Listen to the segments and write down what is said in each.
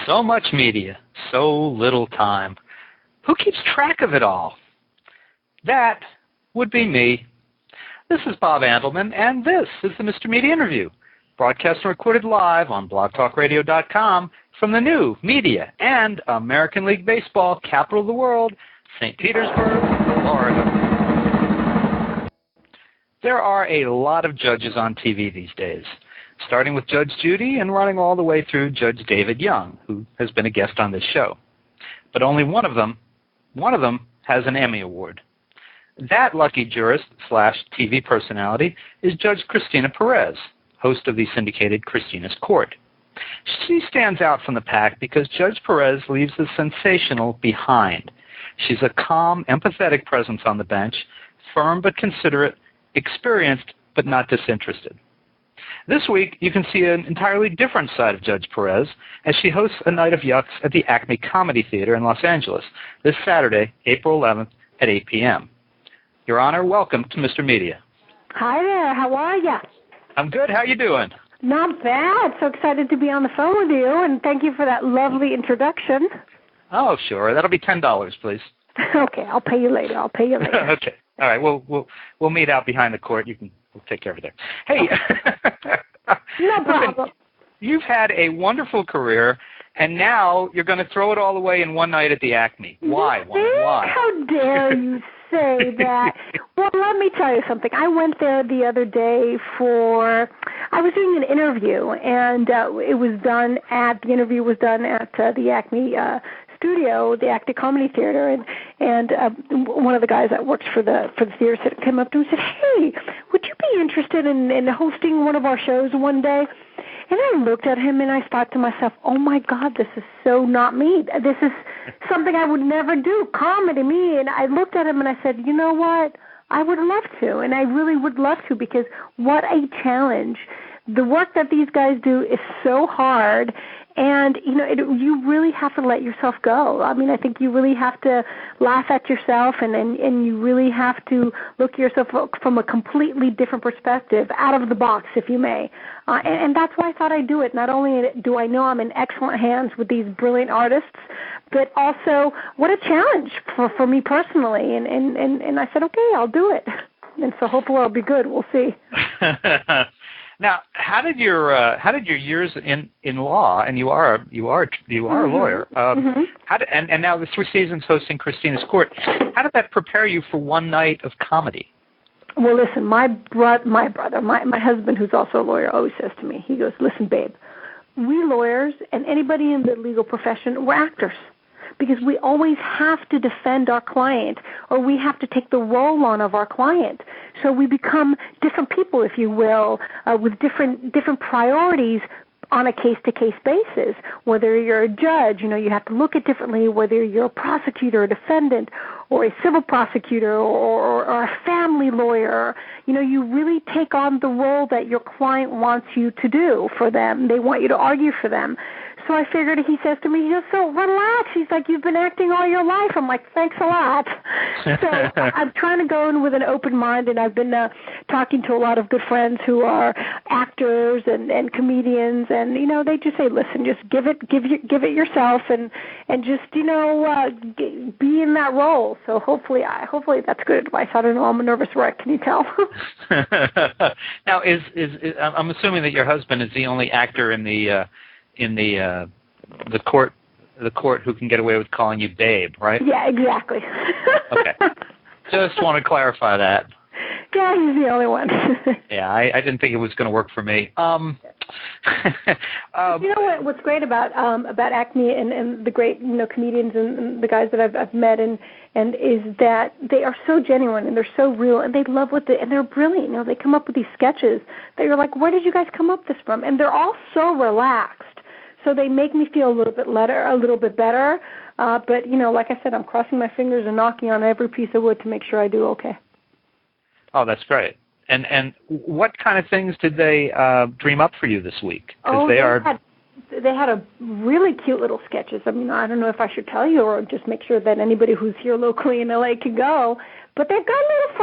So much media, so little time. Who keeps track of it all? That would be me. This is Bob Andelman, and this is the Mr. Media Interview, broadcast and recorded live on blogtalkradio.com from the new media and American League Baseball capital of the world, St. Petersburg, Florida. There are a lot of judges on TV these days, starting with Judge Judy and running all the way through Judge David Young, who has been a guest on this show. But only one of them has an Emmy Award. That lucky jurist / TV personality is Judge Cristina Perez, host of the syndicated Cristina's Court. She stands out from the pack because Judge Perez leaves the sensational behind. She's a calm, empathetic presence on the bench, firm but considerate, experienced but not disinterested. This week, you can see an entirely different side of Judge Perez as she hosts a night of yucks at the Acme Comedy Theater in Los Angeles this Saturday, April 11th at 8 p.m. Your Honor, welcome to Mr. Media. Hi there. How are you? I'm good. How you doing? Not bad. So excited to be on the phone with you, and thank you for that lovely introduction. Oh, sure. That'll be $10, please. Okay, I'll pay you later. Okay. All right. We'll meet out behind the court. We'll take care of it there. Hey. No problem. You've had a wonderful career, and now you're going to throw it all away in one night at the Acme. Why? How dare you say that? Well, let me tell you something. I went there the other day I was doing an interview, and the interview was done at the Acme studio, the Acme Comedy Theater, and one of the guys that works for the theater came up to me and said, "Hey, would you be interested in hosting one of our shows one day?" And I looked at him and I thought to myself, "Oh my God, this is so not me. This is something I would never do, comedy me." And I looked at him and I said, "You know what? I would love to, and I really would love to, because what a challenge. The work that these guys do is so hard, and you really have to let yourself go. I mean, I think you really have to laugh at yourself, and you really have to look at yourself from a completely different perspective, out of the box, if you may. And that's why I thought I'd do it. Not only do I know I'm in excellent hands with these brilliant artists, but also what a challenge for me personally. And I said, okay, I'll do it. And so hopefully I'll be good. We'll see. Now, how did your years in law, and you are a lawyer, and now the 3 seasons hosting Cristina's Court, how did that prepare you for one night of comedy? Well, listen, my husband, who's also a lawyer, always says to me, he goes, "Listen, babe, we lawyers and anybody in the legal profession, we're actors. Because we always have to defend our client, or we have to take the role on of our client. So we become different people, if you will, with different priorities on a case-to-case basis. Whether you're a judge, you have to look at differently. Whether you're a prosecutor, a defendant, or a civil prosecutor, or a family lawyer, you really take on the role that your client wants you to do for them. They want you to argue for them. So I figured, he says to me, he goes, "So relax." He's like, "You've been acting all your life." I'm like, "Thanks a lot." So I'm trying to go in with an open mind, and I've been talking to a lot of good friends who are actors and comedians, and they just say, "Listen, just give it yourself, and just be in that role." So hopefully that's good advice. I don't know. I'm a nervous wreck. Can you tell? Now, I'm assuming that your husband is the only actor in the court who can get away with calling you babe, right? Yeah, exactly. Okay. Just want to clarify that. Yeah, he's the only one. Yeah, I didn't think it was going to work for me. What's great about Acme and the great comedians and the guys that I've met and is that they are so genuine and they're so real and they love and they're brilliant. They come up with these sketches that you're like, where did you guys come up with this from? And they're all so relaxed. So they make me feel a little bit better. But, like I said, I'm crossing my fingers and knocking on every piece of wood to make sure I do okay. Oh, that's great. And what kind of things did they dream up for you this week? They had a really cute little sketches. I mean, I don't know if I should tell you or just make sure that anybody who's here locally in LA can go. But they've got little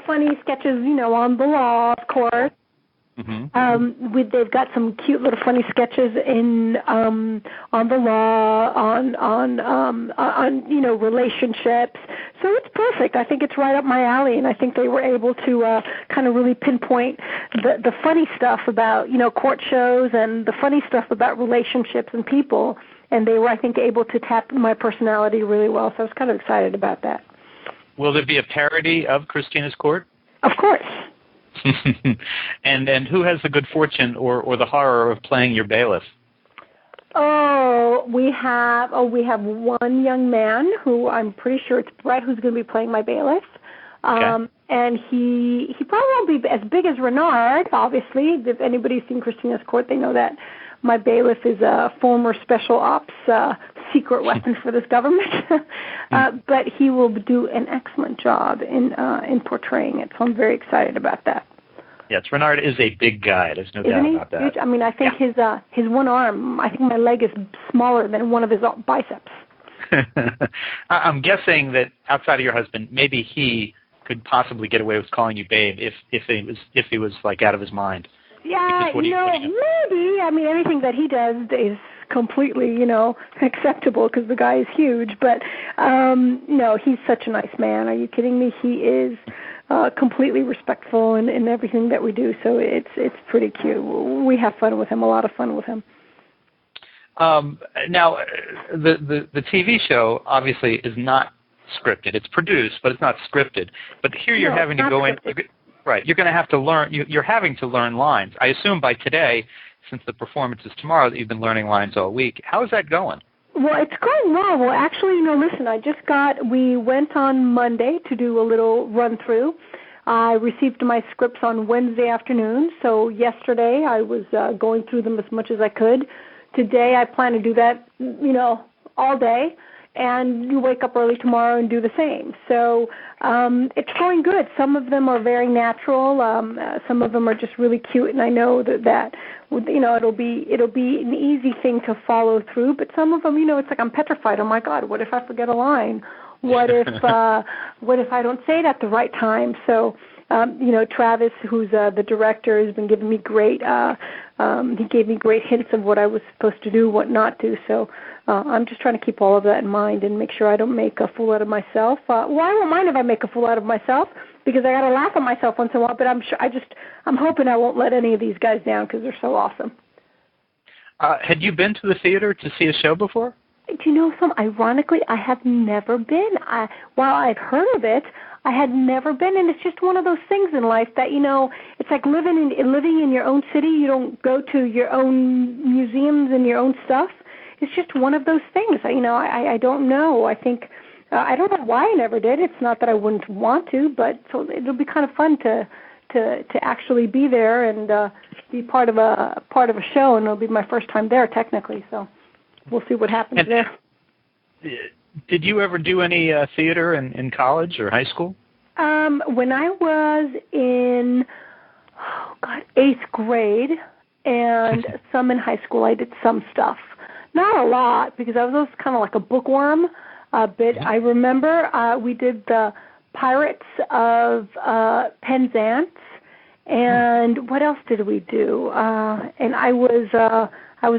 funny sketches, on the law, of course. They've got some cute little funny sketches in on the law, on relationships. So it's perfect. I think it's right up my alley, and I think they were able to kind of really pinpoint the funny stuff about court shows and the funny stuff about relationships and people. And they were, I think, able to tap my personality really well. So I was kind of excited about that. Will there be a parody of Christina's Court? Of course. and who has the good fortune or the horror of playing your bailiff? We have one young man who I'm pretty sure it's Brett who's going to be playing my bailiff. Okay. And he probably won't be as big as Renard, obviously. If anybody's seen Christina's Court, they know that my bailiff is a former special ops secret weapon for this government. But he will do an excellent job in portraying it, so I'm very excited about that. Yes, Renard is a big guy. There's no doubt about that. Huge? I mean, I think his one arm, I think my leg is smaller than one of his biceps. I'm guessing that outside of your husband, maybe he could possibly get away with calling you babe if he was like out of his mind. Yeah, maybe. I mean, anything that he does is completely, acceptable because the guy is huge. But no, he's such a nice man. Are you kidding me? He is completely respectful in everything that we do. So it's pretty cute. We have fun with him, a lot of fun with him. Now, the TV show obviously is not scripted. It's produced, but it's not scripted. But here you're having to go in. Right, you're going to have to learn. You're having to learn lines. I assume by today, since the performance is tomorrow, that you've been learning lines all week. How is that going? Well, it's going well. Well, actually, listen, we went on Monday to do a little run-through. I received my scripts on Wednesday afternoon, so yesterday I was going through them as much as I could. Today I plan to do that, all day, and you wake up early tomorrow and do the same. So it's going good. Some of them are very natural. Some of them are just really cute, and I know that it'll be an easy thing to follow through. But some of them, it's like I'm petrified. Oh my God, what if I forget a line? What if I don't say it at the right time? So Travis, who's the director, has been giving me great. He gave me great hints of what I was supposed to do, what not to. So I'm just trying to keep all of that in mind and make sure I don't make a fool out of myself. Well, I won't mind if I make a fool out of myself because I got to laugh at myself once in a while. But I'm hoping I won't let any of these guys down because they're so awesome. Had you been to the theater to see a show before? Do you know something? Ironically, I have never been. While I've heard of it, I had never been, and it's just one of those things in life that, it's like living in your own city. You don't go to your own museums and your own stuff. It's just one of those things. I don't know. I think I don't know why I never did. It's not that I wouldn't want to, but so it'll be kind of fun to actually be there and be part of a show, and it'll be my first time there technically. So we'll see what happens there. Did you ever do any theater in college or high school? When I was in 8th grade and some in high school, I did some stuff. Not a lot because I was kind of like a bookworm. But I remember we did the Pirates of Penzance, and what else did we do? And I was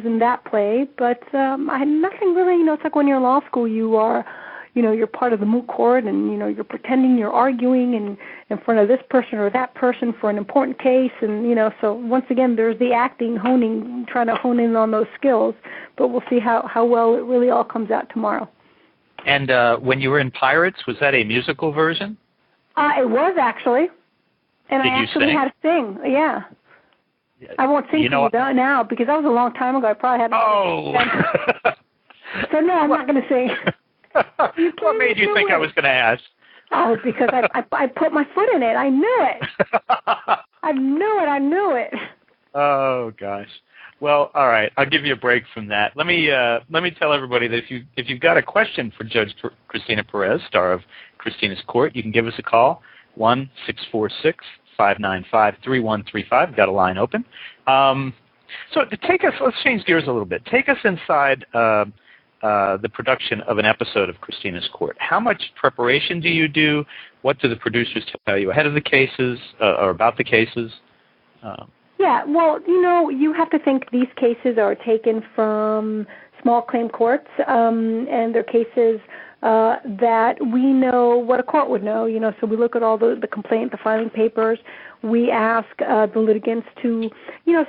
in that play, but I had nothing really. It's like when you're in law school, you are, you're part of the moot court, and you're pretending you're arguing in front of this person or that person for an important case, and so once again, there's the acting, trying to hone in on those skills. But we'll see how well it really all comes out tomorrow. And when you were in Pirates, was that a musical version? It was actually, and Did I actually sing? had to sing. Yeah. I won't sing to you now because that was a long time ago. I probably had. Oh. So no, I'm not going to sing. What made you think I was going to ask? Oh, because I put my foot in it. I knew it. I knew it. Oh gosh. Well, all right. I'll give you a break from that. Let me tell everybody that if you've got a question for Judge Cristina Perez, star of Christina's Court, you can give us a call 1-646-595-3135. We've got a line open. So let's change gears a little bit. Take us inside the production of an episode of Christina's Court. How much preparation do you do? What do the producers tell you ahead of the cases or about the cases? Yeah, well, you have to think these cases are taken from small claim courts, and they're cases that we know what a court would know. So we look at all the complaint, the filing papers. We ask the litigants to,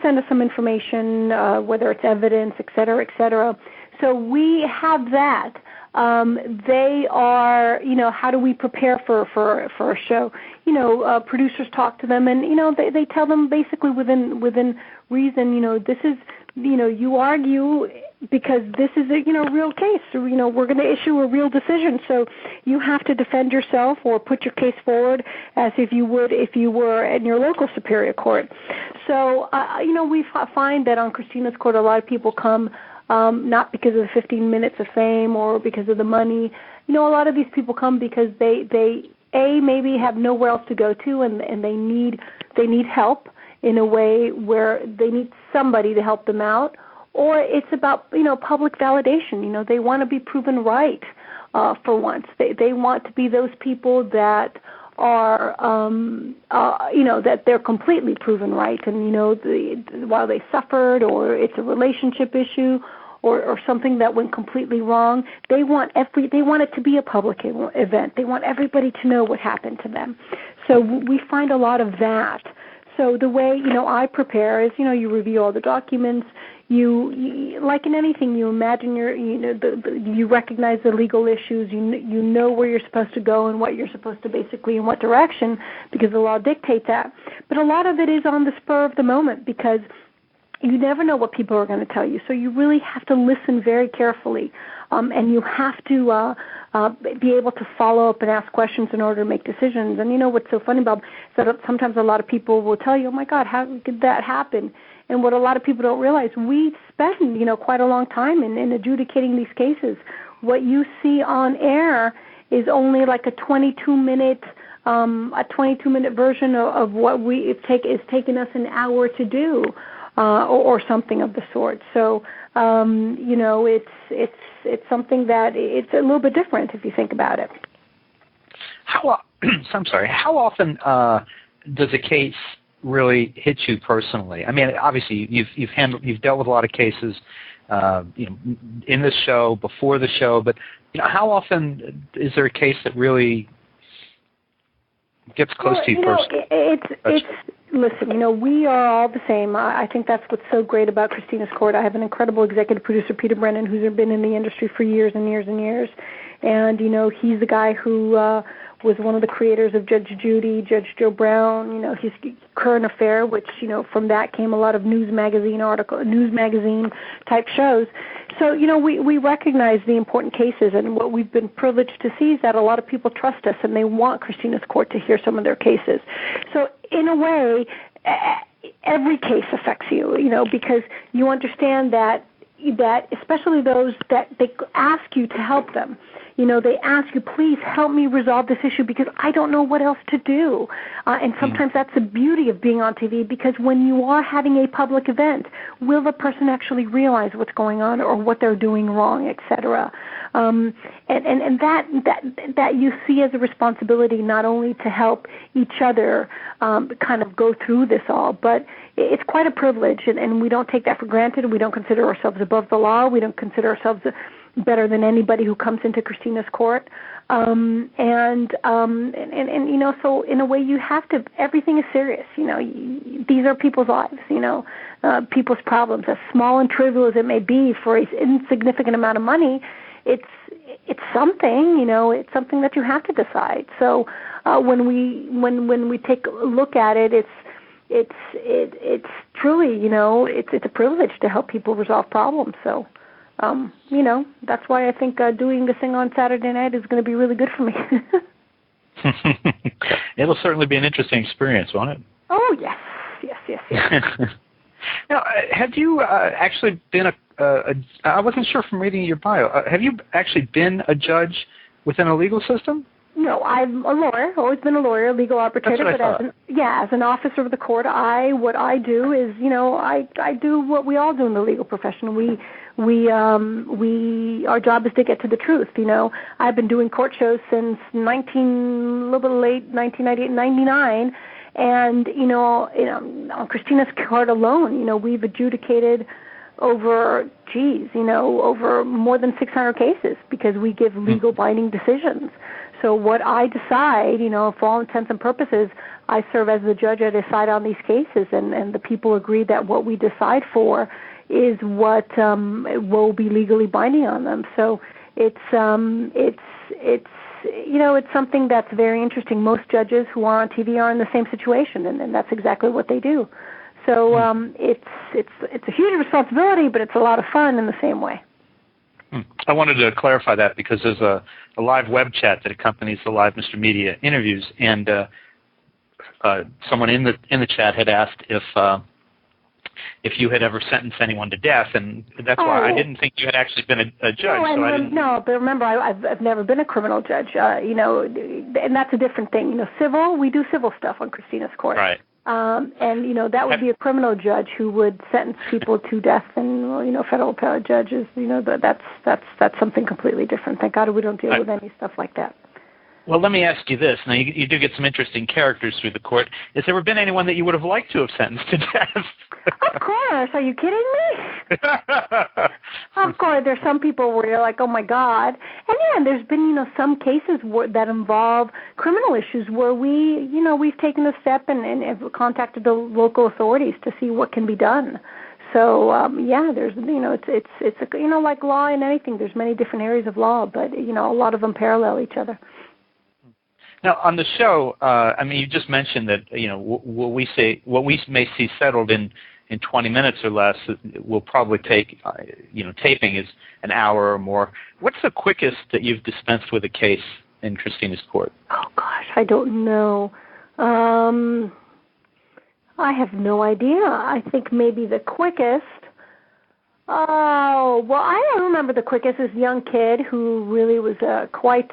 send us some information, whether it's evidence, et cetera, et cetera. So we have that. They are, how do we prepare for a show? Producers talk to them, and they tell them basically within reason. This is, you argue because this is a real case. So, we're going to issue a real decision. So you have to defend yourself or put your case forward as if you would if you were in your local superior court. So we find that on Cristina's court, a lot of people come. Not because of the 15 minutes of fame or because of the money. A lot of these people come because they maybe have nowhere else to go to, and they need help in a way where they need somebody to help them out, or it's about public validation. They want to be proven right for once. They want to be those people that are that they're completely proven right, and while they suffered, or it's a relationship issue, or something that went completely wrong, they want it to be a public event. They want everybody to know what happened to them. So we find a lot of that. So the way I prepare is you review all the documents. You like in anything, you imagine you recognize the legal issues. You know where you're supposed to go and what you're supposed to basically in what direction, because the law dictates that. But a lot of it is on the spur of the moment, because you never know what people are going to tell you. So you really have to listen very carefully, and you have to be able to follow up and ask questions in order to make decisions. And what's so funny about is that sometimes a lot of people will tell you, "Oh my God, how did that happen?" And what a lot of people don't realize, we spend quite a long time in adjudicating these cases. What you see on air is only like a 22-minute version of what it's taken us an hour to do. Or something of the sort. So, it's something that it's a little bit different if you think about it. I'm sorry. How often does a case really hit you personally? I mean, obviously you've dealt with a lot of cases, in the show, before the show, but how often is there a case that really gets close to you personally? Listen, we are all the same. I think that's what's so great about Cristina's Court. I have an incredible executive producer, Peter Brennan, who's been in the industry for years and years and years. And, he's the guy who was one of the creators of Judge Judy, Judge Joe Brown, his Current Affair, which, from that came a lot of news magazine type shows. So, we recognize the important cases, and what we've been privileged to see is that a lot of people trust us, and they want Cristina's Court to hear some of their cases. So, in a way, every case affects you, because you understand that especially those that they ask you to help them. They ask you, please help me resolve this issue because I don't know what else to do. And sometimes that's the beauty of being on TV, because when you are having a public event, will the person actually realize what's going on or what they're doing wrong, et cetera? And that you see as a responsibility not only to help each other kind of go through this all, but it's quite a privilege, and we don't take that for granted. We don't consider ourselves above the law. We don't consider ourselves better than anybody who comes into Cristina's Court. So in a way you have to, everything is serious. These are people's lives, people's problems, as small and trivial as it may be for an insignificant amount of money. It's something, it's something that you have to decide. So when we take a look at it, it's truly, it's a privilege to help people resolve problems. So, that's why I think doing this thing on Saturday night is going to be really good for me. It'll certainly be an interesting experience, won't it? Oh, yes. Now, have you actually been I wasn't sure from reading your bio, have you actually been a judge within a legal system? No, I'm a lawyer, always been a lawyer, legal arbitrator, but as an officer of the court, what I do is, I do what we all do in the legal profession. Our job is to get to the truth, I've been doing court shows since 1998, 99, And, on Christina's court alone, we've adjudicated over more than 600 cases because we give legal binding decisions. So what I decide, for all intents and purposes, I serve as the judge. I decide on these cases, and the people agree that what we decide for is what will be legally binding on them. So it's something that's very interesting. Most judges who are on TV are in the same situation, and that's exactly what they do. So it's a huge responsibility, but it's a lot of fun in the same way. I wanted to clarify that because there's a live web chat that accompanies the live Mr. Media interviews, and someone in the chat had asked if you had ever sentenced anyone to death, and that's why I didn't think you had actually been a judge. No, but remember, I've never been a criminal judge. And that's a different thing. Civil, we do civil stuff on Christina's court. Right. And that would be a criminal judge who would sentence people to death, and federal appellate judges. That's something completely different. Thank God we don't deal with any stuff like that. Well, let me ask you this. Now, you do get some interesting characters through the court. Has there ever been anyone that you would have liked to have sentenced to death? Of course. Are you kidding me? Of course. There's some people where you're like, oh, my God. And, there's been, some cases that involve criminal issues where we've taken a step and have contacted the local authorities to see what can be done. So, there's, it's like law and anything. There's many different areas of law, but, a lot of them parallel each other. Now, on the show, you just mentioned that what we may see settled in 20 minutes or less will probably take taping is an hour or more. What's the quickest that you've dispensed with a case in Christina's court? Oh gosh, I don't know. I have no idea. I think maybe the quickest. Oh well, I remember the quickest. This young kid who really was quite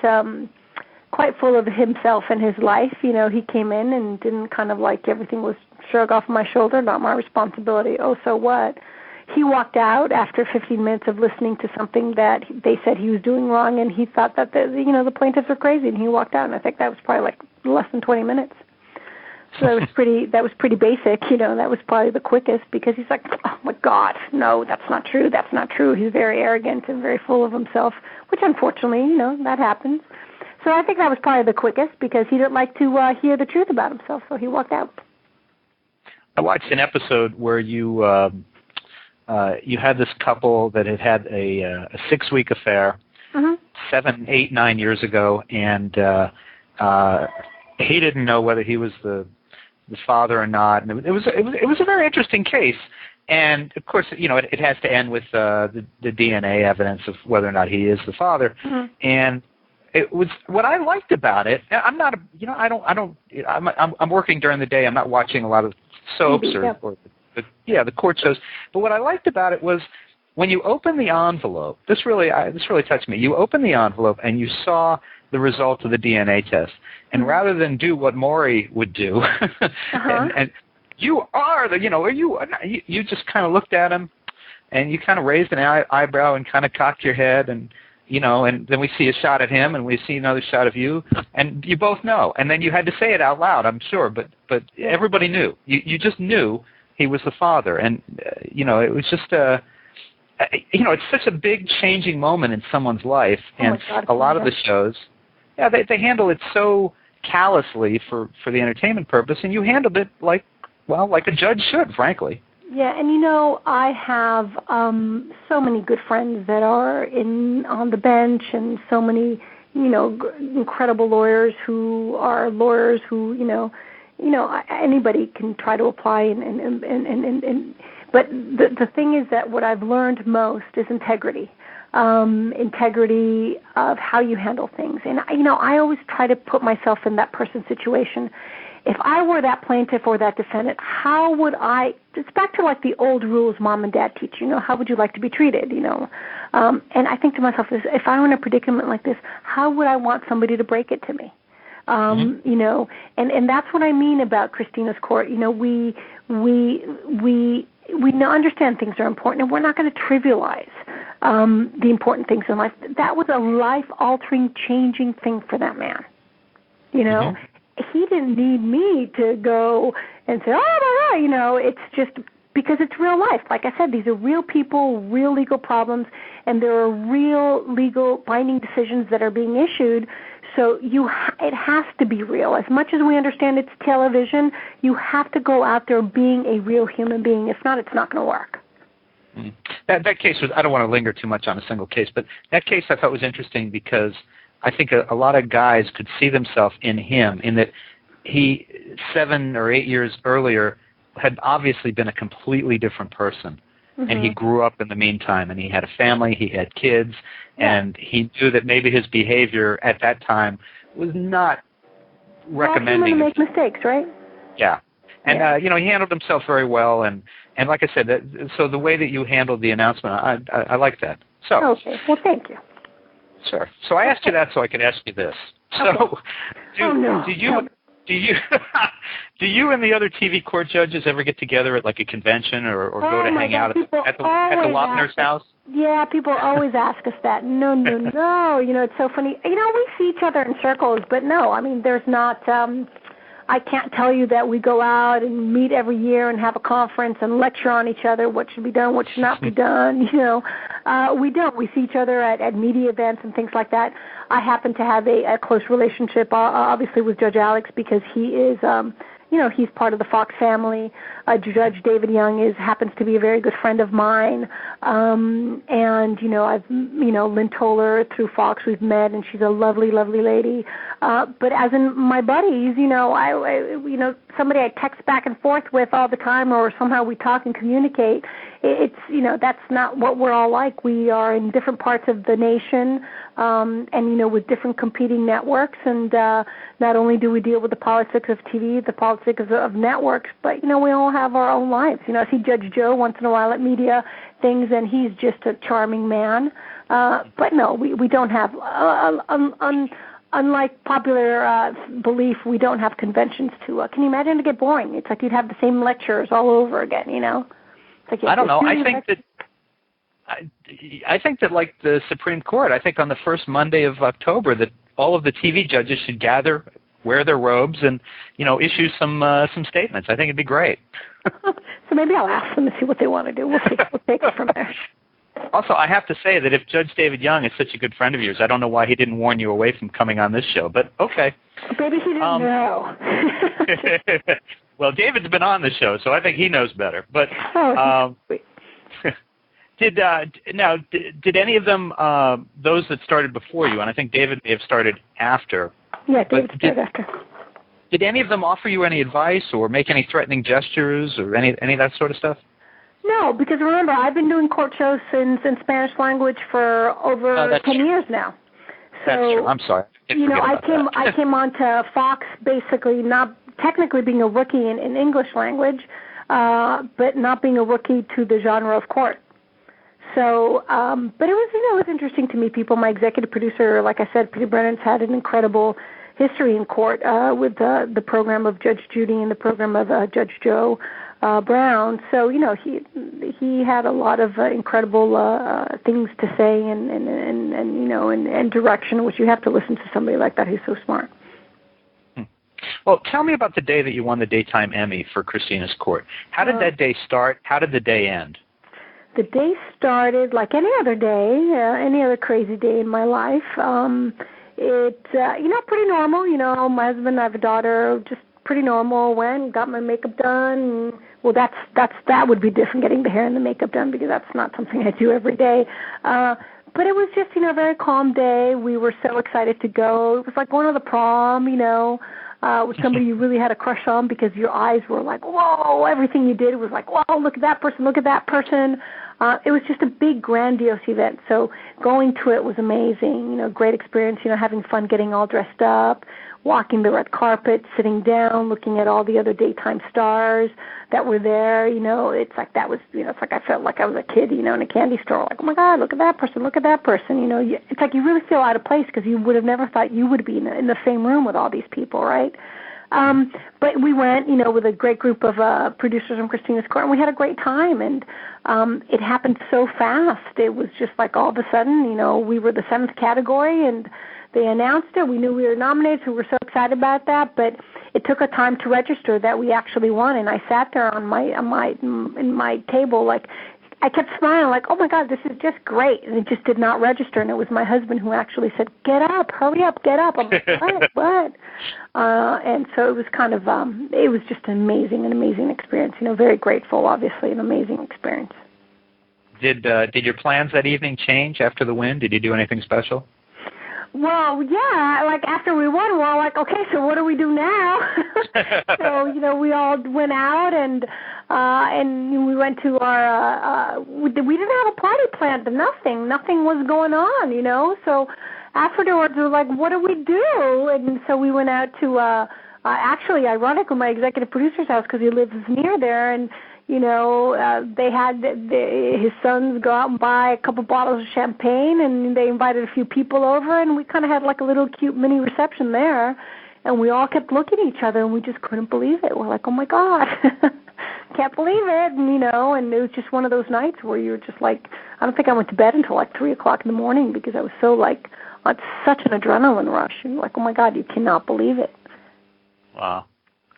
full of himself and his life. He came in and didn't kind of like everything was shrugged off my shoulder, not my responsibility. Oh, so what? He walked out after 15 minutes of listening to something that they said he was doing wrong, and he thought that the plaintiffs were crazy, and he walked out. And I think that was probably like less than 20 minutes. So that was pretty basic. That was probably the quickest because he's like, oh my God, no, that's not true. That's not true. He's very arrogant and very full of himself, which unfortunately, that happens. So I think that was probably the quickest because he didn't like to hear the truth about himself, so he walked out. I watched an episode where you had this couple that had a 6-week affair 7, 8, 9 years ago, and he didn't know whether he was the father or not. And it was a very interesting case. And of course, it has to end with the DNA evidence of whether or not he is the father. And it was what I liked about it. I'm not, I'm working during the day. I'm not watching a lot of soaps or the court shows. But what I liked about it was when you open the envelope. This really touched me. You open the envelope and you saw the result of the DNA test. And rather than do what Maury would do, and you are you just kind of looked at him, and you kind of raised an eyebrow and kind of cocked your head, and and then we see a shot at him, and we see another shot of you, and you both know. And then you had to say it out loud, I'm sure, but everybody knew. You just knew he was the father, and it was just it's such a big changing moment in someone's life, and a lot of the shows, they handle it so callously for the entertainment purpose, and you handled it like a judge should, frankly. Yeah, and I have so many good friends that are on the bench, and so many incredible lawyers who anybody can try to apply and but the thing is that what I've learned most is integrity. Integrity of how you handle things. And, I always try to put myself in that person's situation. If I were that plaintiff or that defendant, how would it's back to like the old rules Mom and Dad teach, how would you like to be treated, And I think to myself, if I were in a predicament like this, how would I want somebody to break it to me? And that's what I mean about Christina's court. We understand things are important, and we're not going to trivialize the important things in life. That was a life-altering, changing thing for that man, he didn't need me to go and say, oh, it's just because it's real life. Like I said, these are real people, real legal problems, and there are real legal binding decisions that are being issued. So it has to be real. As much as we understand it's television, you have to go out there being a real human being. If not, it's not going to work. That case was, I don't want to linger too much on a single case, but that case I thought was interesting because I think a lot of guys could see themselves in him, in that he, 7 or 8 years earlier, had obviously been a completely different person. Mm-hmm. And he grew up in the meantime, and he had a family, he had kids, and he knew that maybe his behavior at that time was not recommending. Well, to make mistakes, right? Yeah. And, he handled himself very well, and like I said, so the way that you handled the announcement, I like that. So. Okay, well, thank you. Sure. So I asked you that so I could ask you this. So, okay. do you and the other TV court judges ever get together at like a convention or go to hang out at the Wapner's house? Yeah, people always ask us that. No. It's so funny. We see each other in circles, but no, I mean, there's not. I can't tell you that we go out and meet every year and have a conference and lecture on each other what should be done, what should not be done. We don't. We see each other at media events and things like that. I happen to have a close relationship, obviously, with Judge Alex because he is, he's part of the Fox family. Judge David Young happens to be a very good friend of mine. And, I've, Lynn Toller through Fox, we've met, and she's a lovely, lovely lady. But as in my buddies, somebody I text back and forth with all the time, or somehow we talk and communicate. It's, that's not what we're all like. We are in different parts of the nation, and, with different competing networks. And not only do we deal with the politics of TV, the politics of networks, but, we all have our own lives. I see Judge Joe once in a while at media things, and he's just a charming man. But no, we don't have, unlike popular belief, we don't have conventions to, can you imagine to get boring? It's like you'd have the same lectures all over again, It's like I don't know. I think that like the Supreme Court, I think on the first Monday of October that all of the TV judges should gather, wear their robes, and issue some statements. I think it'd be great. So maybe I'll ask them to see what they want to do. We'll take it from there. Also, I have to say that if Judge David Young is such a good friend of yours, I don't know why he didn't warn you away from coming on this show. But okay. Maybe he didn't know. Well, David's been on the show, so I think he knows better. But did any of them, those that started before you, and I think David may have started after. Yeah, David started after. Did any of them offer you any advice or make any threatening gestures or any of that sort of stuff? No, because remember, I've been doing court shows in Spanish language for over 10 years now. So, that's true. I'm sorry. I came on to Fox basically not technically being a rookie in English language, but not being a rookie to the genre of court. So, but it was, it was interesting to meet people. My executive producer, like I said, Peter Brennan's had an incredible history in court with the program of Judge Judy and the program of Judge Joe Brown. So, he had a lot of incredible things to say and direction, which you have to listen to somebody like that who's so smart. Well, tell me about the day that you won the Daytime Emmy for Christina's Court. How did that day start? How did the day end? The day started like any other day, any other crazy day in my life. Pretty normal. My husband, I have a daughter, just pretty normal. Went, got my makeup done. Well, that would be different, getting the hair and the makeup done, because that's not something I do every day. But it was just, a very calm day. We were so excited to go. It was like going to the prom, with somebody you really had a crush on, because your eyes were like, whoa, everything you did was like, whoa, look at that person, look at that person. It was just a big, grandiose event. So going to it was amazing, great experience, having fun, getting all dressed up, walking the red carpet, sitting down, looking at all the other daytime stars that were there. It's like that was, it's like I felt like I was a kid, in a candy store, like, oh my God, look at that person, look at that person. It's like you really feel out of place because you would have never thought you would be in the same room with all these people, right? But we went, with a great group of producers from Christina's Court, and we had a great time. And it happened so fast. It was just like all of a sudden, we were the 7th category, and they announced it. We knew we were nominated, so we were so excited. excited about that, but it took a time to register that we actually won, and I sat there on my table like, I kept smiling like, oh my God, this is just great, and it just did not register, and it was my husband who actually said, get up, hurry up, get up. I'm like, what? And so it was kind of, it was just an amazing experience. Very grateful, obviously, an amazing experience. Did your plans that evening change after the win? Did you do anything special? Well, yeah, like after we won, we're all like, okay, so what do we do now? So, we all went out and we went to our, we didn't have a party planned, nothing was going on, so afterwards we were like, what do we do? And so we went out to, actually, ironically, my executive producer's house because he lives near there, and they had his sons go out and buy a couple bottles of champagne, and they invited a few people over, and we kind of had like a little cute mini reception there, and we all kept looking at each other, and we just couldn't believe it. We're like, oh my God, can't believe it, and and it was just one of those nights where you're just like, I don't think I went to bed until like 3 o'clock in the morning because I was so like on such an adrenaline rush, and like, oh my God, you cannot believe it. Wow.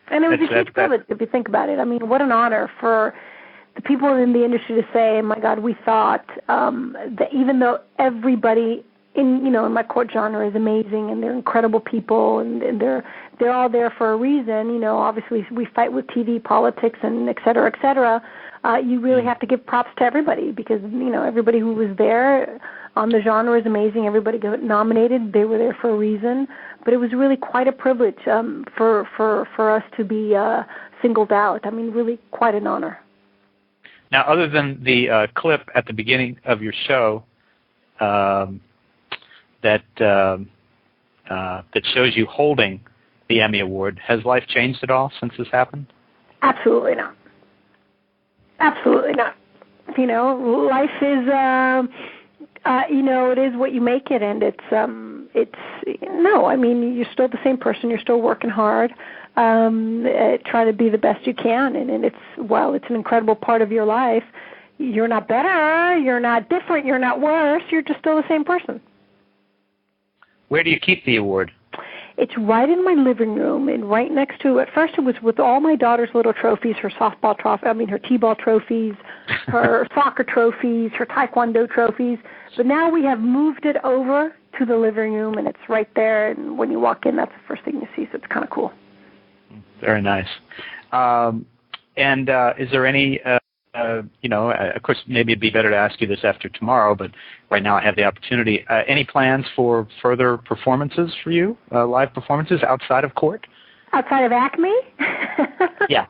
And it was a huge privilege if you think about it. I mean, what an honor for the people in the industry to say, my God, we thought that even though everybody in my court genre is amazing and they're incredible people and they're all there for a reason, obviously we fight with TV, politics, and et cetera, you really have to give props to everybody because, everybody who was there on the genre is amazing. Everybody got nominated. They were there for a reason. But it was really quite a privilege for us to be singled out. I mean, really quite an honor. Now, other than the clip at the beginning of your show that shows you holding the Emmy Award, has life changed at all since this happened? Absolutely not. Absolutely not. Life is, it is what you make it, and you're still the same person. You're still working hard, trying to be the best you can, and it's an incredible part of your life. You're not better, you're not different, you're not worse. You're just still the same person. Where do you keep the award? It's right in my living room, and right next to it. First, it was with all my daughter's little trophies, her softball trophy, her t-ball trophies, her soccer trophies, her taekwondo trophies. But now we have moved it over to the living room, and it's right there. And when you walk in, that's the first thing you see. So it's kind of cool. Very nice. And is there any? Of course, maybe it'd be better to ask you this after tomorrow, but right now I have the opportunity. Any plans for further performances for you, live performances outside of court? Outside of Acme? Yeah.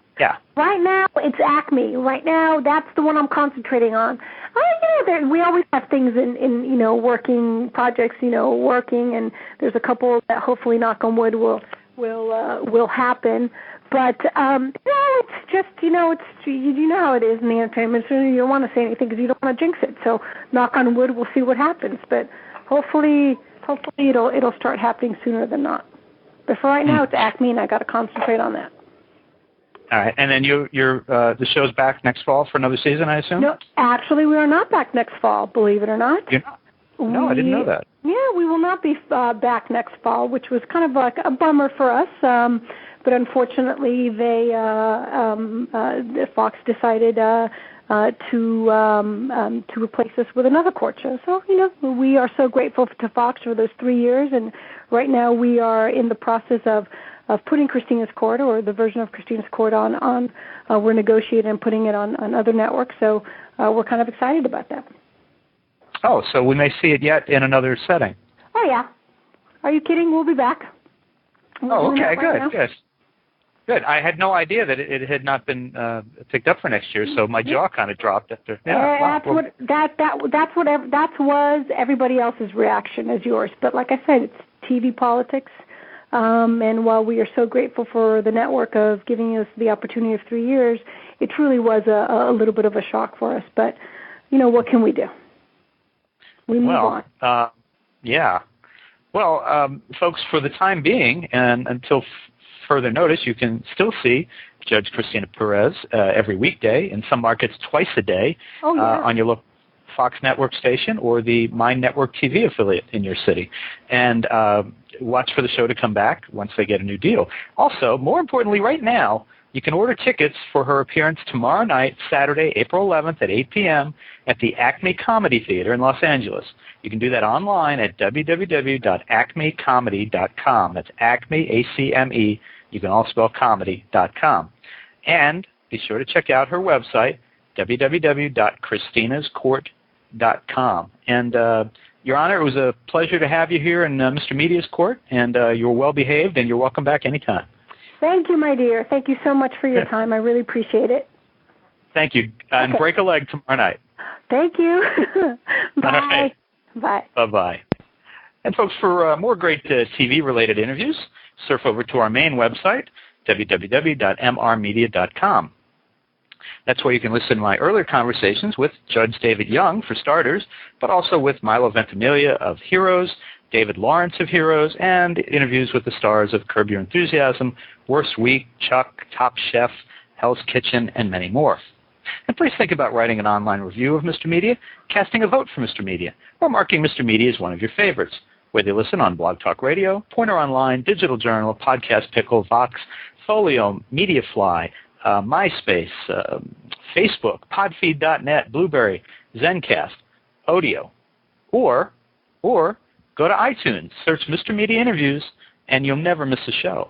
Right now, it's Acme. Right now, that's the one I'm concentrating on. We always have things in working projects, working, and there's a couple that hopefully, knock on wood, will happen. But it's just you know how it is in the entertainment industry. You don't want to say anything because you don't want to jinx it. So knock on wood, we'll see what happens. But hopefully it'll start happening sooner than not. But for right now, it's Acme, and I got to concentrate on that. All right, and then the show's back next fall for another season, I assume? No, actually, we are not back next fall. Believe it or not. You're not? No, I didn't know that. Yeah, we will not be back next fall, which was kind of like a bummer for us. But unfortunately, Fox decided to replace us with another court show. So we are so grateful to Fox for those 3 years, and right now we are in the process of putting Christina's Court, or the version of Christina's Court, on. We're negotiating and putting it on other networks. So we're kind of excited about that. Oh, so we may see it yet in another setting. Oh yeah. Are you kidding? We'll be back. Okay, good. Good. I had no idea that it had not been picked up for next year, so my jaw kind of dropped after. Yeah, that was everybody else's reaction as yours. But like I said, it's TV politics, and while we are so grateful for the network of giving us the opportunity of 3 years, it truly was a little bit of a shock for us. But what can we do? We move on. Yeah. Well, folks, for the time being, and until further notice, you can still see Judge Cristina Perez every weekday, in some markets twice a day, on your Fox Network station or the My Network TV affiliate in your city. And watch for the show to come back once they get a new deal. Also, more importantly, right now, you can order tickets for her appearance tomorrow night, Saturday, April 11th at 8 p.m. at the Acme Comedy Theater in Los Angeles. You can do that online at www.acmecomedy.com. That's Acme, A-C-M-E. You can all spell comedy.com. And be sure to check out her website, www.christinascourt.com. And, Your Honor, it was a pleasure to have you here in Mr. Media's court, and you're well behaved, and you're welcome back anytime. Thank you, my dear. Thank you so much for your time. I really appreciate it. Thank you. And break a leg tomorrow night. Thank you. Bye. Right. Bye. Bye-bye. And, folks, for more great TV-related interviews, surf over to our main website, www.mrmedia.com. That's where you can listen to my earlier conversations with Judge David Young, for starters, but also with Milo Ventimiglia of Heroes, David Lawrence of Heroes, and interviews with the stars of Curb Your Enthusiasm, Worst Week, Chuck, Top Chef, Hell's Kitchen, and many more. And please think about writing an online review of Mr. Media, casting a vote for Mr. Media, or marking Mr. Media as one of your favorites, whether you listen on Blog Talk Radio, Pointer Online, Digital Journal, Podcast Pickle, Vox, Folio, MediaFly, MySpace, Facebook, Podfeed.net, Blueberry, Zencast, Odeo, or go to iTunes, search Mr. Media Interviews, and you'll never miss a show.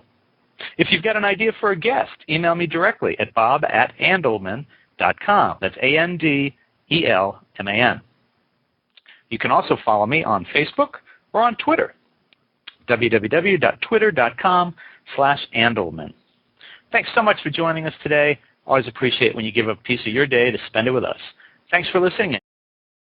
If you've got an idea for a guest, email me directly at bob@andelman.com. That's ANDELMAN. You can also follow me on Facebook or on Twitter, www.twitter.com/Andelman. Thanks so much for joining us today. Always appreciate when you give a piece of your day to spend it with us. Thanks for listening.